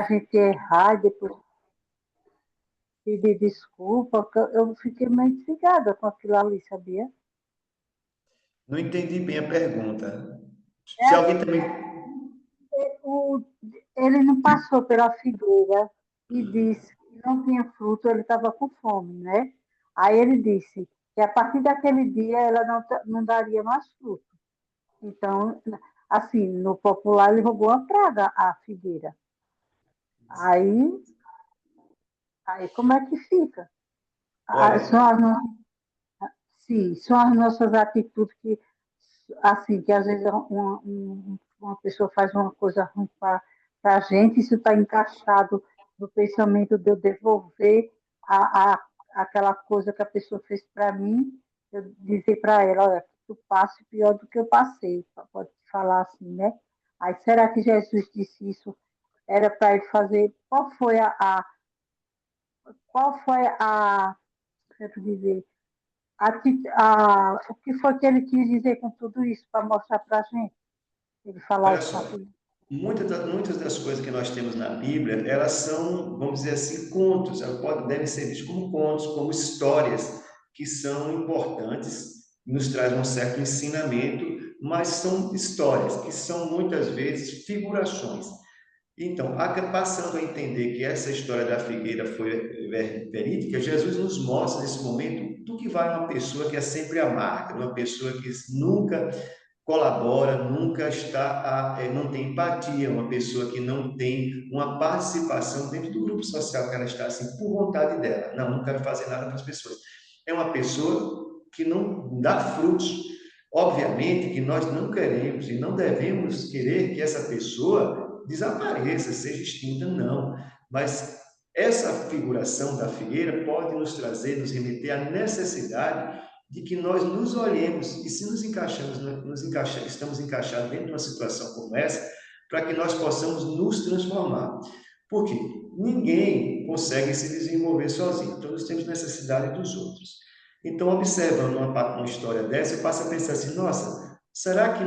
gente errar e depois pedir desculpa, porque eu fiquei meio desligada com aquilo ali, sabia? Não entendi bem a pergunta. É Se alguém assim, também. o, ele não passou pela figueira e disse que não tinha fruto, ele estava com fome, né? Aí ele disse que a partir daquele dia ela não daria mais fruto. Então, assim, no popular ele roubou uma praga, a figueira. Aí, aí como é que fica? Ah, Olha, sim, são as nossas atitudes que, assim, que às vezes uma pessoa faz uma coisa ruim para a gente, isso está encaixado no pensamento de eu devolver aquela coisa que a pessoa fez para mim, eu dizer para ela, olha, tu passe pior do que eu passei, pode falar assim, né? Aí, será que Jesus disse isso? Era para ele fazer. Quero dizer, o que foi que ele quis dizer com tudo isso para mostrar para a gente? Ele falar olha isso na só. Bíblia. Muitas das coisas que nós temos na Bíblia, elas são, vamos dizer assim, contos. Elas devem ser vistas como contos, como histórias que são importantes, nos trazem um certo ensinamento, mas são histórias que são muitas vezes figurações. Então, passando a entender que essa história da figueira foi verídica, Jesus nos mostra nesse momento do que vai uma pessoa que é sempre amarga, uma pessoa que nunca colabora, nunca não tem empatia, uma pessoa que não tem uma participação dentro do grupo social que ela está assim por vontade dela. Não, não quero fazer nada para as pessoas. É uma pessoa que não dá frutos. Obviamente que nós não queremos e não devemos querer que essa pessoa desapareça, seja extinta, não. Mas essa figuração da figueira pode nos trazer, nos remeter à necessidade de que nós nos olhemos e se nos encaixamos, estamos encaixados dentro de uma situação como essa, para que nós possamos nos transformar. Por quê? Ninguém consegue se desenvolver sozinho, todos temos necessidade dos outros. Então, observando uma história dessa, eu passo a pensar assim, nossa, será que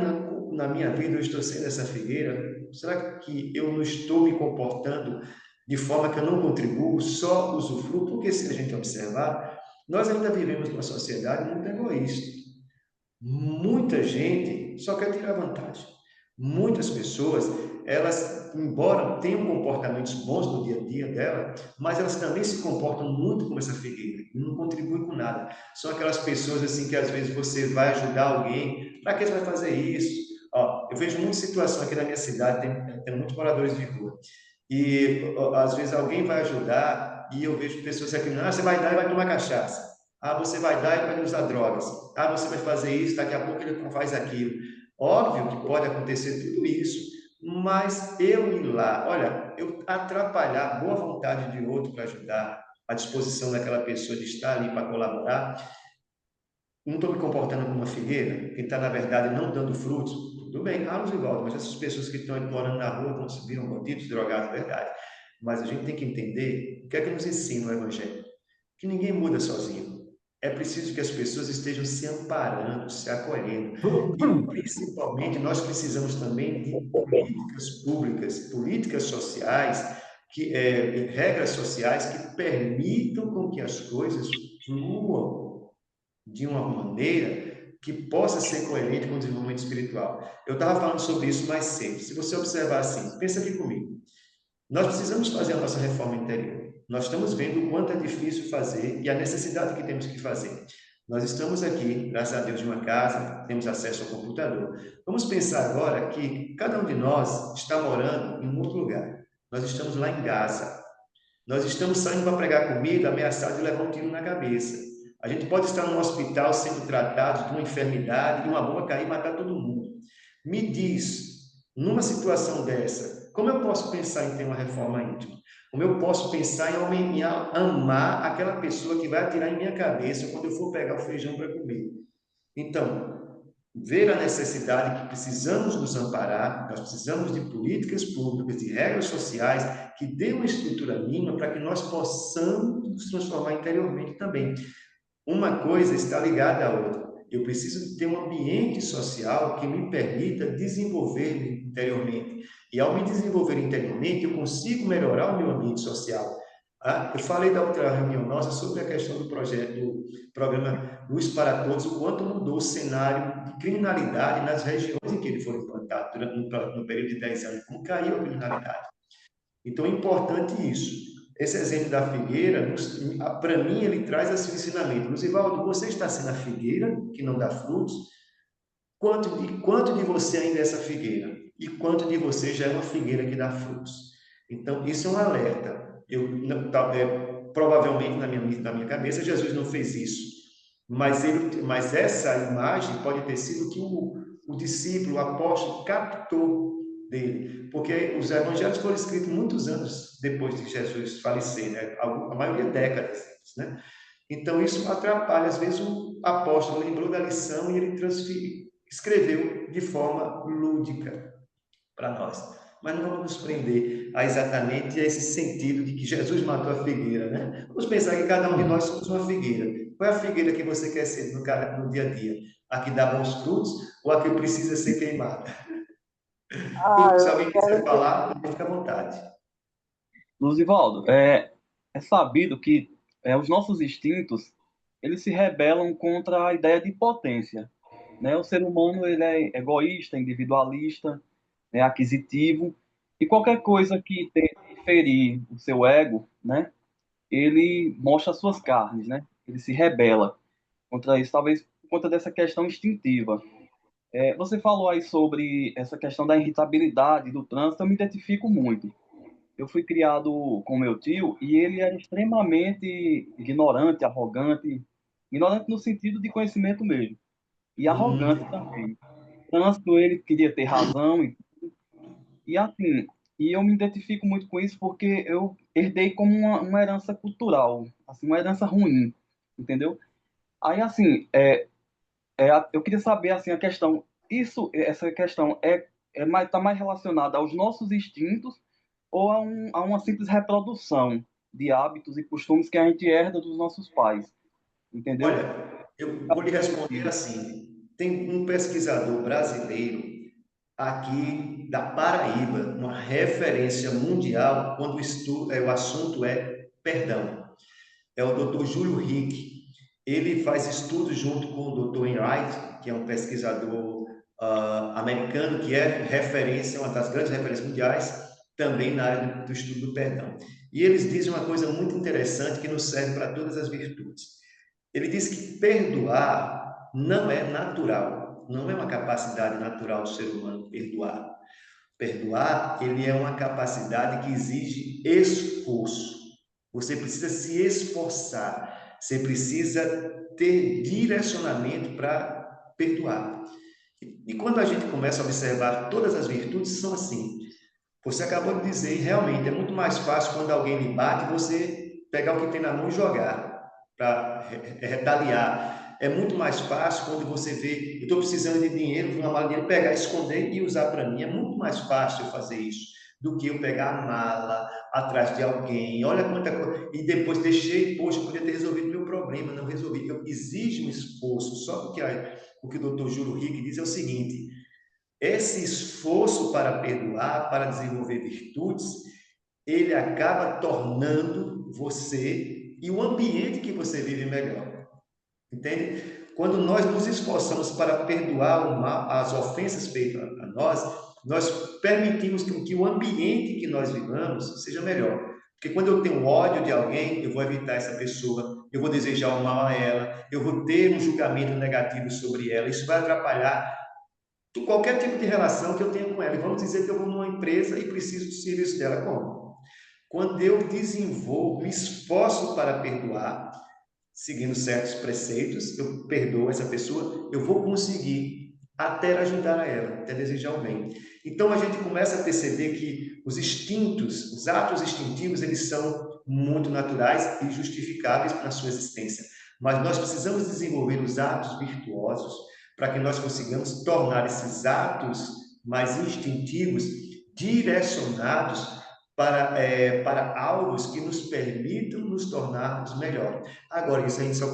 na minha vida eu estou sendo essa figueira? Será que eu não estou me comportando de forma que eu não contribuo, só usufruo? Porque se a gente observar, nós ainda vivemos numa sociedade muito egoísta. Muita gente só quer tirar vantagem. Muitas pessoas, elas, embora tenham comportamentos bons no dia a dia dela, mas elas também se comportam muito como essa figueira, e não contribuem com nada. São aquelas pessoas assim que às vezes você vai ajudar alguém, para que você vai fazer isso? Ó, eu vejo muita situação aqui na minha cidade, tem muitos moradores de rua, e ó, às vezes alguém vai ajudar e eu vejo pessoas aqui, ah, você vai dar e vai tomar cachaça. Ah, você vai dar e vai usar drogas. Ah, você vai fazer isso, daqui a pouco ele faz aquilo. Óbvio que pode acontecer tudo isso, mas eu ir lá, olha, eu atrapalhar a boa vontade de outro para ajudar, a disposição daquela pessoa de estar ali para colaborar, não estou me comportando como uma figueira, que está, na verdade, não dando frutos, tudo bem, raros e volta, mas essas pessoas que estão morando na rua estão viram bandidos, drogados, é verdade. Mas a gente tem que entender o que é que nos ensina o Evangelho. Que ninguém muda sozinho. É preciso que as pessoas estejam se amparando, se acolhendo. E, principalmente, nós precisamos também de políticas públicas, políticas sociais, regras sociais que permitam com que as coisas fluam de uma maneira que possa ser coerente com o desenvolvimento espiritual. Eu estava falando sobre isso mais cedo. Se você observar assim, pensa aqui comigo. Nós precisamos fazer a nossa reforma interior. Nós estamos vendo o quanto é difícil fazer e a necessidade que temos que fazer. Nós estamos aqui, graças a Deus, de uma casa, temos acesso ao computador. Vamos pensar agora que cada um de nós está morando em um outro lugar. Nós estamos lá em Gaza. Nós estamos saindo para pregar comida, ameaçados de levar um tiro na cabeça. A gente pode estar num hospital sendo tratado de uma enfermidade e uma bomba cair e matar todo mundo. Me diz, numa situação dessa, como eu posso pensar em ter uma reforma íntima? Como eu posso pensar em amar aquela pessoa que vai atirar em minha cabeça quando eu for pegar o feijão para comer? Então, ver a necessidade que precisamos nos amparar, nós precisamos de políticas públicas, de regras sociais que dêem uma estrutura mínima para que nós possamos nos transformar interiormente também. Uma coisa está ligada à outra. Eu preciso ter um ambiente social que me permita desenvolver-me interiormente. E ao me desenvolver interiormente, eu consigo melhorar o meu ambiente social. Eu falei da outra reunião nossa sobre a questão do projeto, do programa Luz para Todos, o quanto mudou o cenário de criminalidade nas regiões em que ele foi implantado no período de 10 anos, como caiu a criminalidade. Então é importante isso. Esse exemplo da figueira, para mim, ele traz esse ensinamento. Luzivaldo, você está sendo a figueira que não dá frutos? Quanto de você ainda é essa figueira? E quanto de você já é uma figueira que dá frutos? Então, isso é um alerta. Provavelmente, na minha cabeça, Jesus não fez isso. Mas essa imagem pode ter sido que o discípulo, o apóstolo, captou dele. Porque os evangelhos foram escritos muitos anos depois de Jesus falecer, né? A maioria décadas antes, né? Então, isso atrapalha. Às vezes, o apóstolo lembrou da lição e ele escreveu de forma lúdica para nós. Mas não vamos nos prender a exatamente a esse sentido de que Jesus matou a figueira, né? Vamos pensar que cada um de nós somos uma figueira. Qual é a figueira que você quer ser no dia a dia? A que dá bons frutos ou a que precisa ser queimada? Ah, Se eu alguém quiser quero falar, fica à vontade. Luzivaldo, é sabido que os nossos instintos, eles se rebelam contra a ideia de potência, né? O ser humano, ele é egoísta, individualista, é aquisitivo, e qualquer coisa que tente ferir o seu ego, né? Ele mostra as suas carnes, né? Ele se rebela contra isso, talvez por conta dessa questão instintiva. Você falou aí sobre essa questão da irritabilidade do trânsito, eu me identifico muito. Eu fui criado com meu tio e ele era extremamente ignorante, arrogante, ignorante no sentido de conhecimento mesmo, e arrogante Hum, também. Trânsito, ele queria ter razão, e assim, e eu me identifico muito com isso porque eu herdei como uma herança cultural, assim, uma herança ruim, entendeu? Aí, assim, eu queria saber, assim, a questão, essa questão tá mais relacionada aos nossos instintos ou a uma simples reprodução de hábitos e costumes que a gente herda dos nossos pais, entendeu? olha, eu vou lhe responder assim. Tem um pesquisador brasileiro aqui da Paraíba, uma referência mundial quando o assunto é perdão. É o Dr. Júlio Rick. Ele faz estudos junto com o Dr. Enright, que é um pesquisador americano, que é referência, uma das grandes referências mundiais, também na área do estudo do perdão. E eles dizem uma coisa muito interessante que nos serve para todas as virtudes. Ele diz que perdoar não é natural, não é uma capacidade natural do ser humano perdoar. Perdoar, ele é uma capacidade que exige esforço. Você precisa se esforçar, você precisa ter direcionamento para perdoar. E quando a gente começa a observar todas as virtudes, são assim. Você acabou de dizer, e realmente é muito mais fácil quando alguém lhe bate, você pegar o que tem na mão e jogar para retaliar. É muito mais fácil quando você vê, eu estou precisando de dinheiro, uma mala de dinheiro, pegar, esconder e usar para mim. É muito mais fácil eu fazer isso do que eu pegar a mala atrás de alguém. Olha quanta coisa. E depois deixei, poxa, eu podia ter resolvido meu problema, não resolvi. Eu exijo um esforço. Só que o que o doutor Júlio Rick diz é o seguinte: esse esforço para perdoar, para desenvolver virtudes, ele acaba tornando você e o ambiente que você vive melhor. Entende? Quando nós nos esforçamos para perdoar o mal, as ofensas feitas a nós permitimos que o ambiente que nós vivamos seja melhor. Porque quando eu tenho ódio de alguém, eu vou evitar essa pessoa, eu vou desejar o mal a ela, eu vou ter um julgamento negativo sobre ela. Isso vai atrapalhar qualquer tipo de relação que eu tenha com ela. E vamos dizer que eu vou numa empresa e preciso do serviço dela. Como? Quando eu desenvolvo, me esforço para perdoar, seguindo certos preceitos, eu perdoo essa pessoa, eu vou conseguir até ajudar a ela, até desejar o bem. Então a gente começa a perceber que os instintos, os atos instintivos, eles são muito naturais e justificáveis na sua existência. Mas nós precisamos desenvolver os atos virtuosos para que nós consigamos tornar esses atos mais instintivos, direcionados para alvos que nos permitam nos tornarmos melhores. Agora, isso a gente só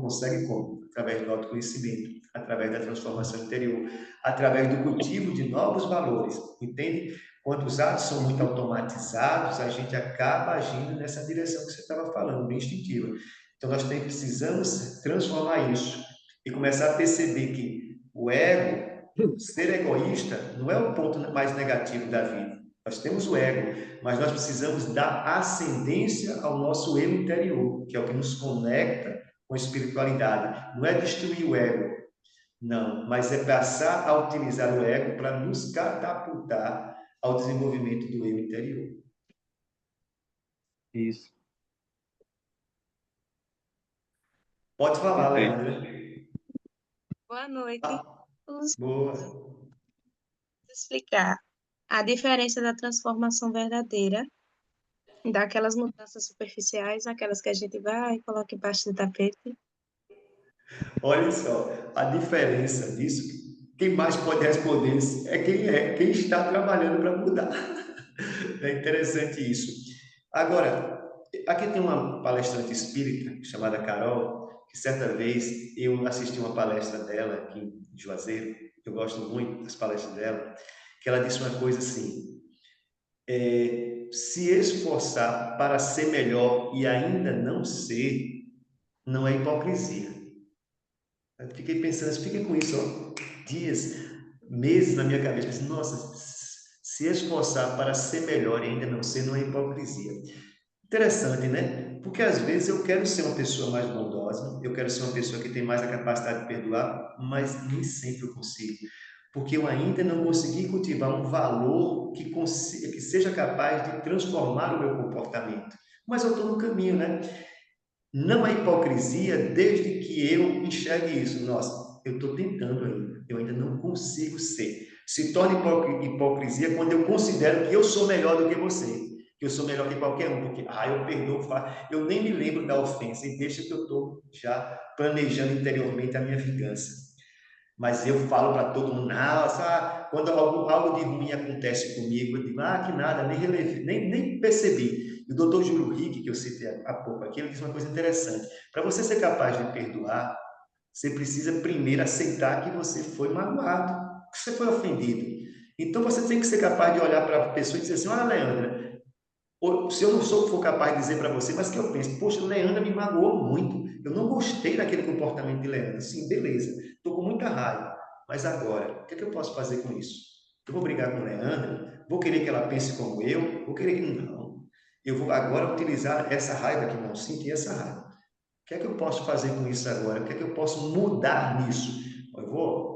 consegue como? Através do autoconhecimento, através da transformação interior, através do cultivo de novos valores, entende? Quando os atos são muito automatizados, a gente acaba agindo nessa direção que você estava falando, bem instintiva. Então, nós precisamos transformar isso e começar a perceber que o ego, ser egoísta, não é o ponto mais negativo da vida. Nós temos o ego, mas nós precisamos dar ascendência ao nosso eu interior, que é o que nos conecta com a espiritualidade. Não é destruir o ego, não, mas é passar a utilizar o ego para nos catapultar ao desenvolvimento do eu interior. Isso. Pode falar, Perfeito. Leandra. Boa noite. Vamos Boa. explicar a diferença da transformação verdadeira, daquelas mudanças superficiais, aquelas que a gente vai e coloca embaixo do tapete. Olha só, a diferença disso, quem mais pode responder quem está trabalhando para mudar. É interessante isso. Agora, aqui tem uma palestrante espírita chamada Carol, que certa vez eu assisti uma palestra dela aqui em Juazeiro, eu gosto muito das palestras dela, que ela disse uma coisa assim: se esforçar para ser melhor e ainda não ser, não é hipocrisia. Eu fiquei pensando, fiquei com isso, ó, dias, meses na minha cabeça, pensando, nossa, se esforçar para ser melhor e ainda não ser, não é hipocrisia. Interessante, né? Porque às vezes eu quero ser uma pessoa mais bondosa, eu quero ser uma pessoa que tem mais a capacidade de perdoar, mas nem sempre eu consigo. Porque eu ainda não consegui cultivar um valor que seja capaz de transformar o meu comportamento. Mas eu estou no caminho, né? Não é hipocrisia desde que eu enxergue isso. Nossa, eu estou tentando ainda, eu ainda não consigo ser. Se torna hipocrisia quando eu considero que eu sou melhor do que você, que eu sou melhor que qualquer um, porque eu perdoo, eu nem me lembro da ofensa e deixa que eu estou já planejando interiormente a minha vingança. Mas eu falo para todo mundo, nossa, quando algo de ruim acontece comigo, eu digo, que nada, nem percebi. E o doutor Júlio Rick, que eu citei há pouco aqui, ele diz uma coisa interessante. Para você ser capaz de perdoar, você precisa primeiro aceitar que você foi magoado, que você foi ofendido. Então você tem que ser capaz de olhar para a pessoa e dizer assim, olha, Leandra, se eu não for capaz de dizer para você, mas que eu penso, poxa, Leandra me magoou muito, eu não gostei daquele comportamento de Leandra. Sim, beleza, estou com muita raiva, mas agora, o que é que eu posso fazer com isso? Eu vou brigar com Leandra? Vou querer que ela pense como eu? Vou querer que não. Eu vou agora utilizar essa raiva que não sinto e essa raiva. O que é que eu posso fazer com isso agora? O que é que eu posso mudar nisso?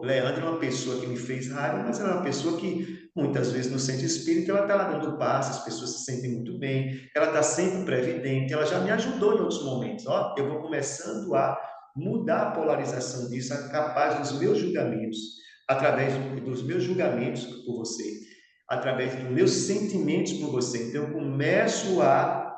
Leandro é uma pessoa que me fez raiva, mas ela é uma pessoa que muitas vezes no centro espírita ela está lá dando passo, as pessoas se sentem muito bem, ela está sempre previdente, ela já me ajudou em outros momentos. Eu vou começando a mudar a polarização disso, capaz dos meus julgamentos, através dos meus julgamentos por você, através dos meus sentimentos por você. Então eu começo a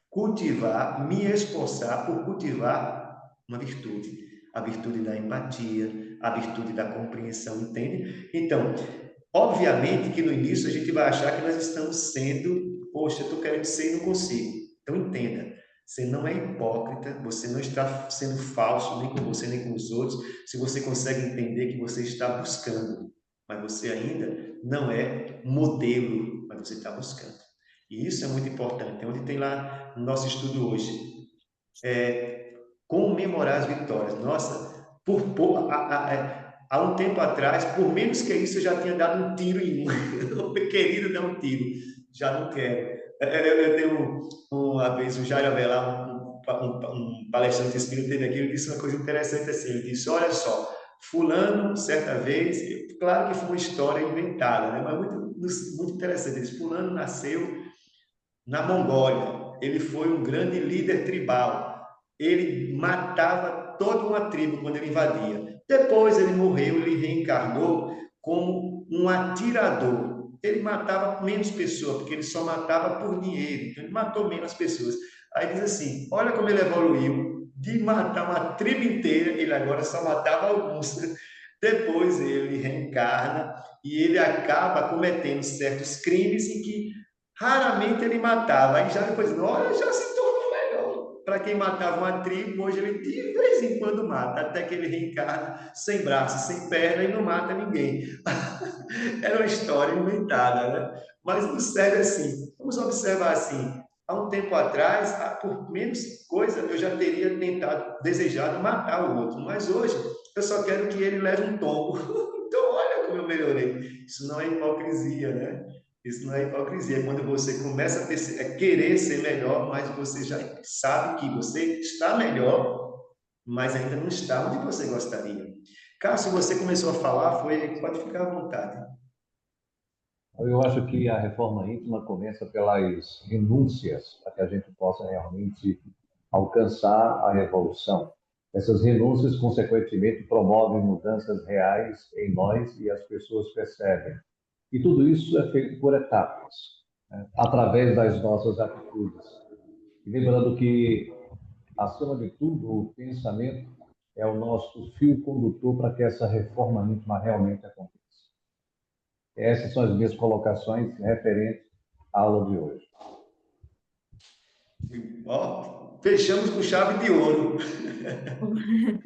cultivar, me esforçar por cultivar uma virtude, a virtude da empatia, a virtude da compreensão, entende? Então, obviamente que no início a gente vai achar que nós estamos sendo, poxa, eu estou querendo ser e não consigo. Então, entenda, você não é hipócrita, você não está sendo falso nem com você nem com os outros, se você consegue entender que você está buscando, mas você ainda não é modelo, mas você está buscando. E isso é muito importante. Onde tem lá no nosso estudo hoje, comemorar as vitórias. Nossa, há um tempo atrás, por menos que isso, eu já tinha dado um tiro em um. Querido, dar um tiro. Já não quero. Eu tenho uma vez o Jairo Avelar, um palestrante espírita, teve aqui, ele disse uma coisa interessante assim. Ele disse: olha só, fulano, certa vez, claro que foi uma história inventada, né? Mas muito interessante. Ele disse: fulano nasceu na Mongólia. Ele foi um grande líder tribal. Ele matava toda uma tribo quando ele invadia. Depois ele morreu, ele reencarnou como um atirador. Ele matava menos pessoas, porque ele só matava por dinheiro. Então ele matou menos pessoas. Aí diz assim: olha como ele evoluiu. De matar uma tribo inteira, ele agora só matava alguns. Depois ele reencarna e ele acaba cometendo certos crimes em que raramente ele matava. Aí já depois, olha, já se tornou melhor. para quem matava uma tribo, hoje ele de vez em quando mata, até que ele reencarna sem braço, sem perna e não mata ninguém. Era uma história inventada, né? Mas no sério, assim, vamos observar assim, há um tempo atrás, por menos coisa, eu já teria tentado, desejado matar o outro, mas hoje eu só quero que ele leve um tombo. Então, olha como eu melhorei. Isso não é hipocrisia, né? Isso não é hipocrisia. É quando você começa a querer ser melhor, mas você já sabe que você está melhor, mas ainda não está onde você gostaria. Carlos, se você começou a falar, pode ficar à vontade. Eu acho que a reforma íntima começa pelas renúncias, para que a gente possa realmente alcançar a revolução. Essas renúncias, consequentemente, promovem mudanças reais em nós e as pessoas percebem. E tudo isso é feito por etapas, né, através das nossas atitudes. E lembrando que, acima de tudo, o pensamento é o nosso fio condutor para que essa reforma íntima realmente aconteça. Essas são as minhas colocações referentes à aula de hoje. Ó, fechamos com chave de ouro.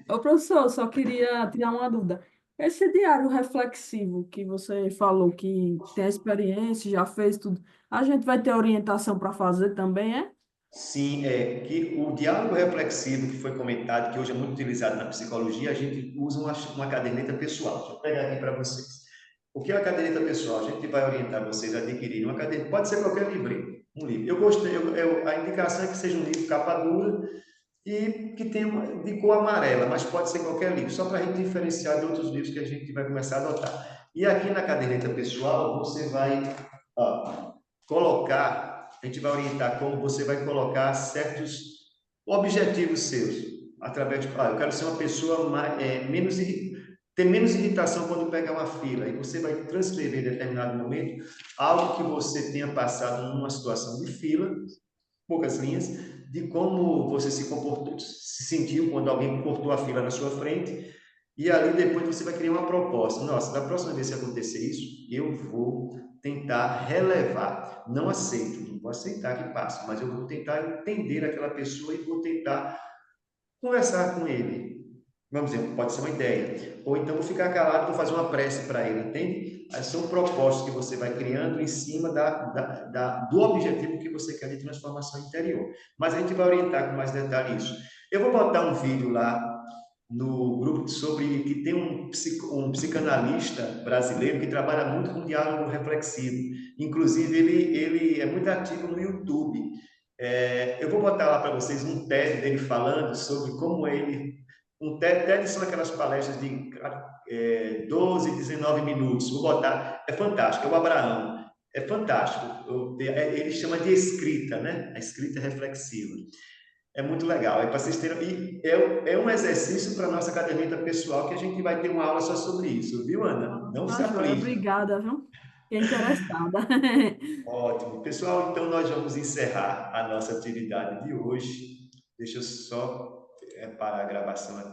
Ô, professor, só queria tirar uma dúvida. Esse diário reflexivo que você falou que tem experiência, já fez tudo, a gente vai ter orientação para fazer também, é? Sim, é que o diálogo reflexivo que foi comentado, que hoje é muito utilizado na psicologia, a gente usa uma caderneta pessoal. Deixa eu pegar aqui para vocês. O que é a caderneta pessoal? A gente vai orientar vocês a adquirirem uma caderneta, pode ser qualquer livro, hein? Um livro. Eu gostei, a indicação é que seja um livro capa dura e que tenha de cor amarela, mas pode ser qualquer livro, só para a gente diferenciar de outros livros que a gente vai começar a adotar. E aqui na caderneta pessoal, você vai colocar, a gente vai orientar como você vai colocar certos objetivos seus, através de, eu quero ser uma pessoa ter menos irritação quando pegar uma fila, e você vai transcrever em determinado momento algo que você tenha passado numa situação de fila, poucas linhas, de como você se comportou, se sentiu quando alguém cortou a fila na sua frente, e ali depois você vai criar uma proposta. Nossa, da próxima vez que acontecer isso, eu vou tentar relevar. Não aceito, não vou aceitar que passe, mas eu vou tentar entender aquela pessoa e vou tentar conversar com ele. Vamos dizer, pode ser uma ideia. Ou então vou ficar calado, vou fazer uma prece para ele, entende? São propostas que você vai criando em cima do objetivo que você quer de transformação interior. Mas a gente vai orientar com mais detalhe isso. Eu vou botar um vídeo lá no grupo sobre que tem um psicanalista brasileiro que trabalha muito com diálogo reflexivo. Inclusive, ele é muito ativo no YouTube. Eu vou botar lá para vocês um TED dele falando sobre como ele... Um TED são aquelas palestras de 12, 19 minutos. Vou botar... É fantástico, é o Abraão. É fantástico. Ele chama de escrita, né? A escrita reflexiva. É muito legal. É para vocês terem... E é um exercício para a nossa caderneta pessoal que a gente vai ter uma aula só sobre isso, viu, Ana? Não se Tá joia, aflige. obrigada, viu? Fiquei interessada. Ótimo. Pessoal, então nós vamos encerrar a nossa atividade de hoje. Deixa eu só parar a gravação aqui.